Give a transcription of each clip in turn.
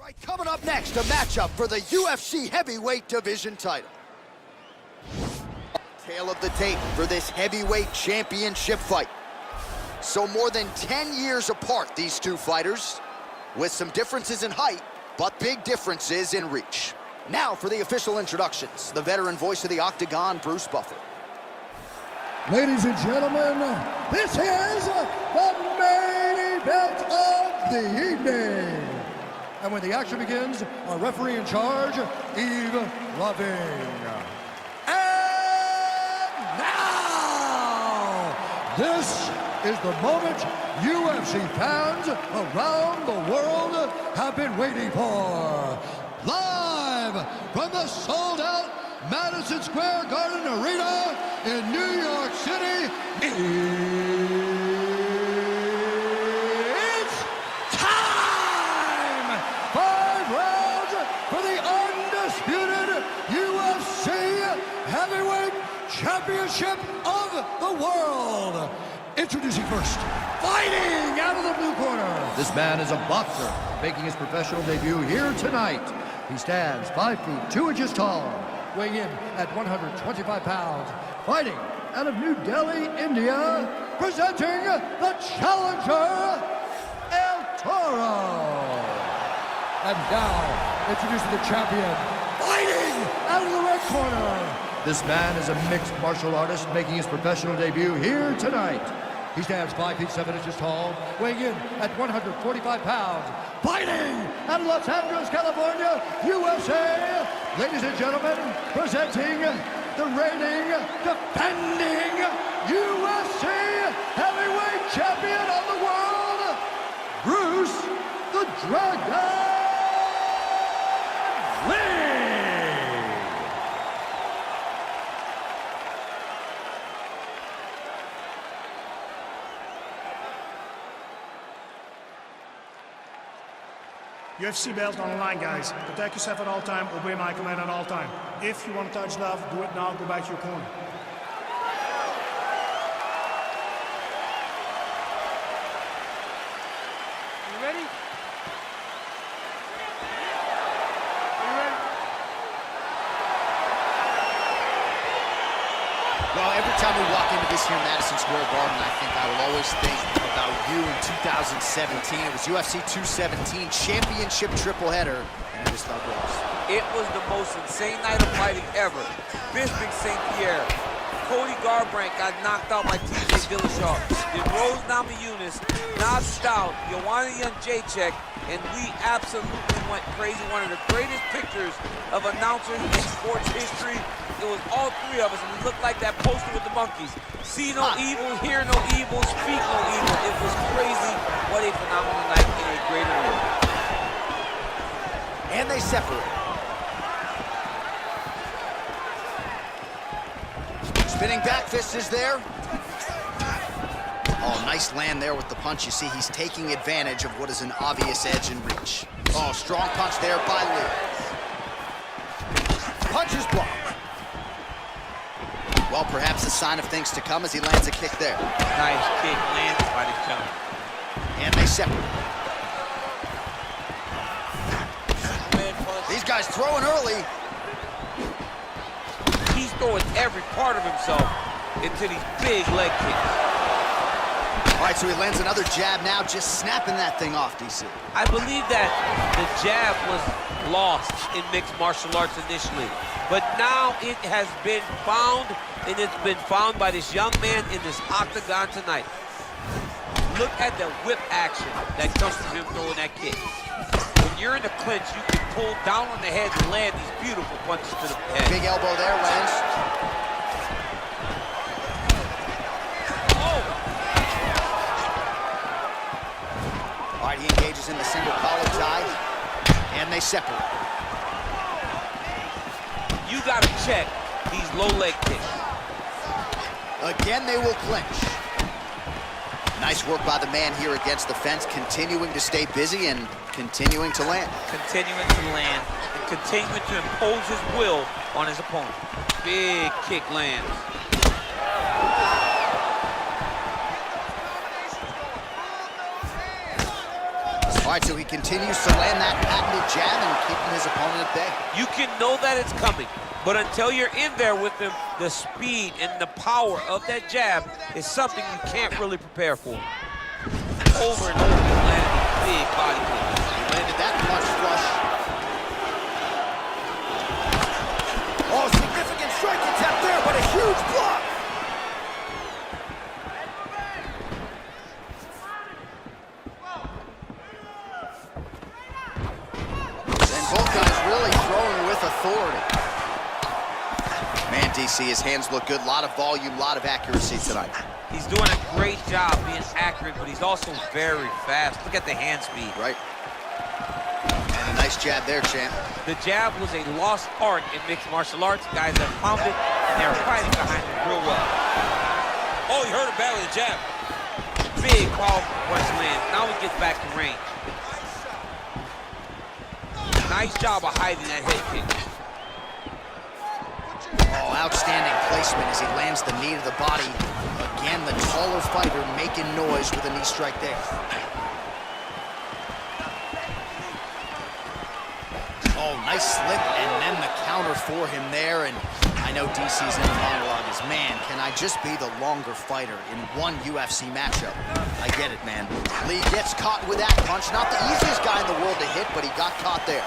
right, coming up next, a matchup for the UFC heavyweight division title. Tale of the tape for this heavyweight championship fight. So more than 10 years apart, these two fighters, with some differences in height, but big differences in reach. Now for the official introductions, the veteran voice of the Octagon, Bruce Buffer. Ladies and gentlemen, this is the main event of the evening. And when the action begins, our referee in charge, Yves Loving. And now, this is the moment UFC fans around the world have been waiting for. Live from the sold-out Madison Square Garden Arena in New York City, it's time! 5 rounds for the undisputed UFC Heavyweight Championship of the World. Introducing first, fighting out of the blue corner. This man is a boxer, making his professional debut here tonight. He stands 5 feet 2 inches tall, weighing in at 125 pounds. Fighting out of New Delhi, India, presenting the challenger, El Toro. And now, introducing the champion, fighting out of the red corner. This man is a mixed martial artist making his professional debut here tonight. He stands 5 feet 7 inches tall, weighing in at 145 pounds. Fighting out of Los Angeles, California, USA. Ladies and gentlemen, presenting the reigning, defending UFC heavyweight champion of the world, Bruce the Dragon Lee. UFC belt on the line, guys. Protect yourself at all time, obey my command at all time. If you want to touch love, do it now, go back to your corner. You ready? Are you ready? Well, every time we walk into this here Madison Square Garden, I think I will always think about you in 2017. It was UFC 217 championship triple header, and it was Thug Rose. It was the most insane night of fighting ever. Bisping St. Pierre, Cody Garbrandt got knocked out by TJ Dillashaw. Then Rose Namajunas knocked out Joanna Jędrzejczyk, and we absolutely went crazy. One of the greatest pictures of announcers in sports history. It was all 3 of us, and we looked like that poster with the monkeys. See no evil, hear no evil, speak no evil. It was crazy. What a phenomenal night in a great arena. And they separate. Spinning back fist is there. Oh, nice land there with the punch. You see, he's taking advantage of what is an obvious edge and reach. Oh, strong punch there by Lee. Punch is blocked. Well, perhaps a sign of things to come as he lands a kick there. Nice kick landed by the jump. And they separate. These guys throwing early. He's throwing every part of himself into these big leg kicks. All right, so he lands another jab now, just snapping that thing off, DC. I believe that the jab was lost in mixed martial arts initially, but now it has been found, and it's been found by this young man in this octagon tonight. Look at the whip action that comes from him throwing that kick. When you're in the clinch, you can pull down on the head and land these beautiful punches to the head. Big elbow there, lands. Oh! All right, he engages in the single collar tie, and they separate. You gotta check these low leg kicks. Again, they will clinch. Nice work by the man here against the fence, continuing to stay busy and continuing to land. Continuing to land and continuing to impose his will on his opponent. Big kick lands. All right, so he continues to land that patented jab and keeping his opponent at bay. You can know that it's coming, but until you're in there with him, the speed and the power of that jab is something you can't really prepare for. Over and over, he landed a big body kick. He landed that punch flush. Oh, significant strike attempt there, but a huge block. And both guys really throwing with authority. Man, DC, his hands look good. A lot of volume, a lot of accuracy tonight. He's doing a great job being accurate, but he's also very fast. Look at the hand speed. Right. And a nice jab there, champ. The jab was a lost art in mixed martial arts. Guys have found it, and they're fighting behind it real well. Oh, he hurt him badly, the jab. Big, powerful punch lands. Now he gets back to range. Nice job of hiding that head kick. Oh, outstanding placement as he lands the knee to the body. Again, the taller fighter making noise with a knee strike there. Oh, nice slip, and then the counter for him there. And I know DC's in the monologue is, man, can I just be the longer fighter in one UFC matchup? I get it, man. Lee gets caught with that punch. Not the easiest guy in the world to hit, but he got caught there.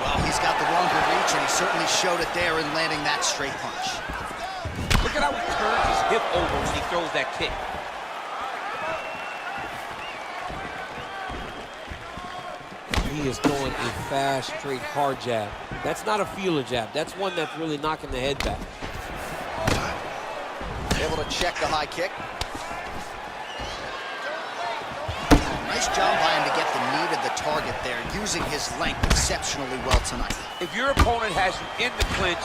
Well, he's got the longer reach, and he certainly showed it there in landing that straight punch. Look at how he turns his hip over when he throws that kick. He is throwing a fast, straight, hard jab. That's not a feeler jab. That's one that's really knocking the head back. Able to check the high kick. Nice job by him to get the knee to the target there, using his length exceptionally well tonight. If your opponent has you in the clinch,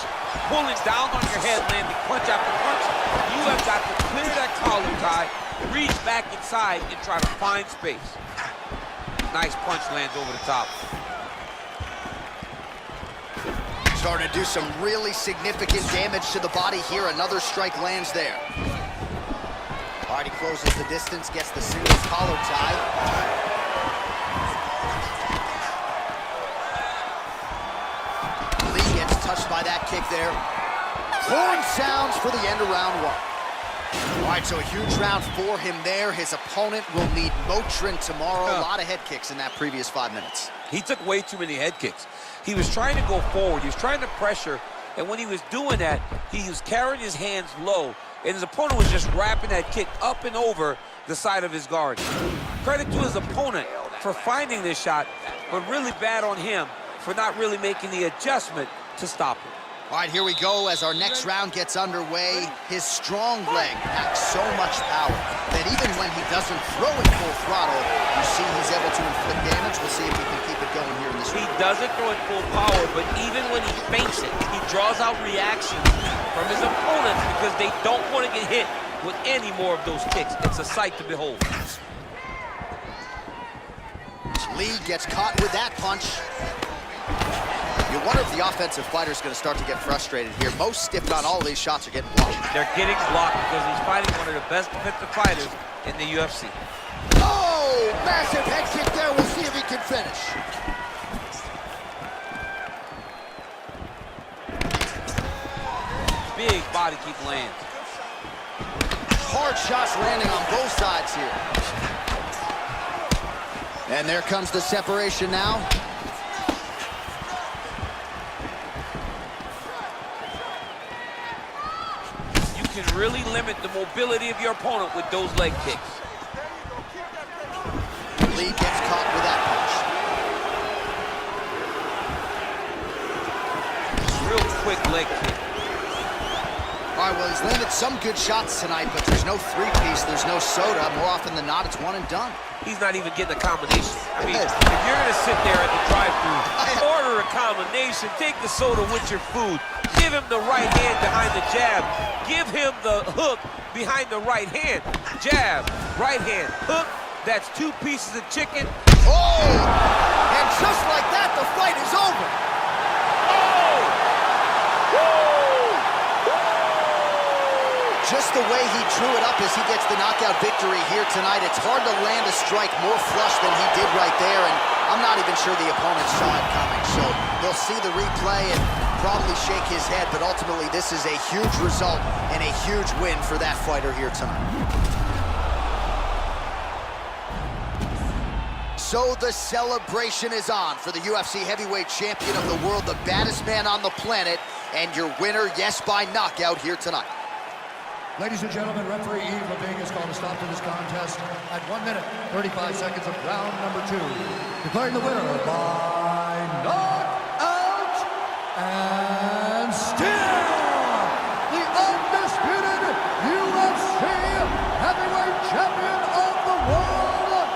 pulling down on your head, landing punch after punch, you have got to clear that collar tie, reach back inside, and try to find space. Nice punch lands over the top. Starting to do some really significant damage to the body here. Another strike lands there. All right, he closes the distance, gets the single collar tie. Lee gets touched by that kick there. Horn sounds for the end of round one. All right, so a huge round for him there. His opponent will need Motrin tomorrow. A lot of head kicks in that previous 5 minutes. He took way too many head kicks. He was trying to go forward. He was trying to pressure, and when he was doing that, he was carrying his hands low, and his opponent was just wrapping that kick up and over the side of his guard. Credit to his opponent for finding this shot, but really bad on him for not really making the adjustment to stop it. All right, here we go as our next round gets underway. His strong leg packs so much power that even when he doesn't throw it full throttle, you see he's able to inflict damage. We'll see if he can keep it going here in this round. He doesn't throw it full power, but even when he feints it, he draws out reactions from his opponents because they don't want to get hit with any more of those kicks. It's a sight to behold. Lee gets caught with that punch. You wonder if the offensive fighter is going to start to get frustrated here. Most stiffed on all of these shots are getting blocked. They're getting blocked because he's fighting one of the best defensive fighters in the UFC. Oh, massive head kick there. We'll see if he can finish. Big body kick lands. Hard shots landing on both sides here. And there comes the separation now. You can really limit the mobility of your opponent with those leg kicks. Lee gets caught with that punch. Real quick leg kick. All right, well, he's landed some good shots tonight, but there's no three-piece, there's no soda. More often than not, it's one and done. He's not even getting a combination. I mean, if you're going to sit there at the drive-thru, order a combination, take the soda with your food, give him the right hand behind the jab, give him the hook behind the right hand. Jab, right hand, hook, that's 2 pieces of chicken. Oh! And just like that, the fight is over. Oh! Woo! just the way he drew it up as he gets the knockout victory here tonight, it's hard to land a strike more flush than he did right there, and I'm not even sure the opponent saw it coming. So he'll see the replay and probably shake his head, but ultimately this is a huge result and a huge win for that fighter here tonight. So the celebration is on for the UFC heavyweight champion of the world, the baddest man on the planet, and your winner, yes, by knockout here tonight. Ladies and gentlemen, referee Yves Leving has called a stop to this contest at 1 minute, 35 seconds of round number 2. Declaring the winner by knockout and still the undisputed UFC heavyweight champion of the world,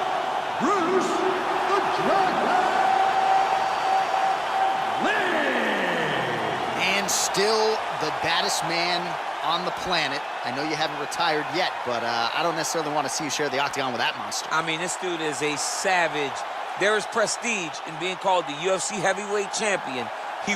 Bruce the Dragon Lee. And still the baddest man on the planet. I know you haven't retired yet, but I don't necessarily want to see you share the octagon with that monster. I mean, this dude is a savage. There is prestige in being called the UFC heavyweight champion. He